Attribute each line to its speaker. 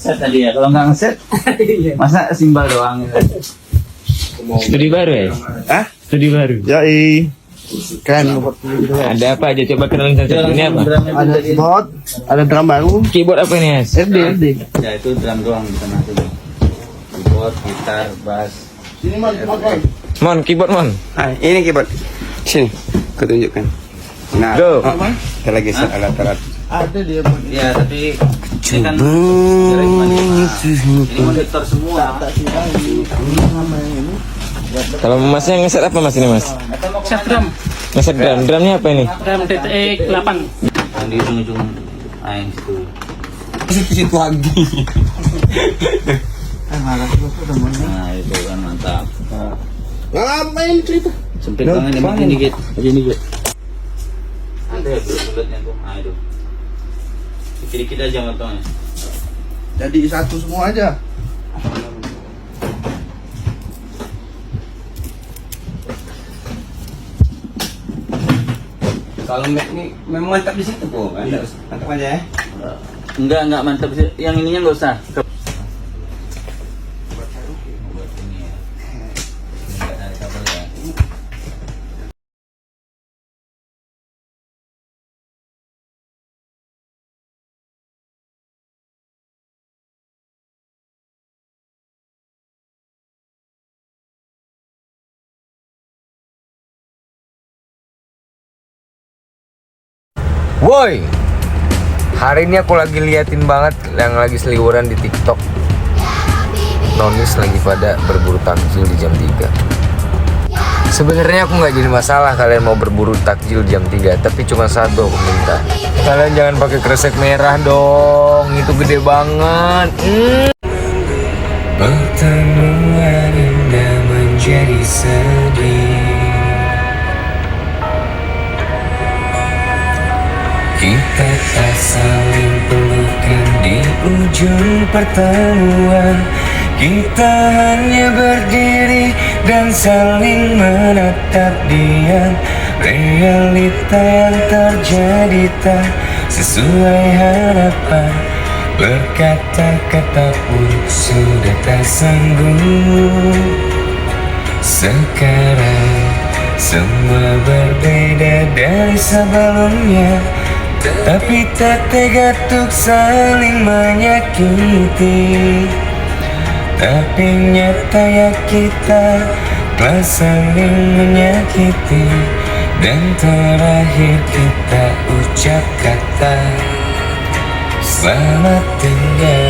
Speaker 1: ngeset tadi ya. Kalau nggak ngeset, masa simbal doang gitu.
Speaker 2: Studi baru ya?
Speaker 3: Hah?
Speaker 2: Studi baru.
Speaker 3: Yoi. Kan
Speaker 2: Ada apa aja? Coba kenalin satu. Ini apa?
Speaker 3: ada keyboard, ada drum baru.
Speaker 2: Keyboard apa ini, Mas?
Speaker 3: RD.
Speaker 1: Ya itu drum doang di sana tuh. Keyboard, gitar, bass.
Speaker 3: Sini Mon.
Speaker 2: Mon, keyboard Mon.
Speaker 4: Ini keyboard. Sini, kutunjukkan. Nah,
Speaker 2: Go.
Speaker 4: kita lagi set alat-alat.
Speaker 3: Ada dia Mon.
Speaker 1: Ya tapi ini kan ini monitor semua.
Speaker 2: Kalau Masnya ngeset apa Mas ini, Mas?
Speaker 5: Set drum,
Speaker 2: Ngeset drum. Drumnya apa ini?
Speaker 5: drum DTX 8.
Speaker 1: Yang di ujung-ujung aing situ.
Speaker 4: Situ lagi.
Speaker 1: Nah itu kan mantap.
Speaker 3: Ngapain cerita?
Speaker 1: Sempit banget ini makin dikit. Dikit. Ada ya bulat-bulatnya tuh. Nah itu. Dikit-dikit aja motongnya.
Speaker 3: Jadi satu semua aja.
Speaker 4: Kalau ini memang mantap di situ kok. Mantap aja ya.
Speaker 1: Enggak mantap sih. Yang ininya enggak usah.
Speaker 2: Woi, hari ini aku lagi liatin banget yang lagi seliweran di TikTok. Nonis lagi pada berburu takjil di jam 3. Sebenarnya aku nggak jadi masalah kalian mau berburu takjil jam 3, tapi cuma satu aku minta. Kalian jangan pakai kresek merah dong, itu gede banget. Pertemuan indah menjadi sedih. Kita tak saling pelukan di ujung pertemuan. Kita hanya berdiri dan saling menatap diam. Realita yang terjadi tak sesuai harapan. Berkata-kata pun sudah tak sanggup. Sekarang semua berbeda dari sebelumnya, tapi tak tega untuk saling menyakiti. Tapi nyata ya kita telah saling menyakiti. Dan terakhir kita ucap kata selamat tinggal.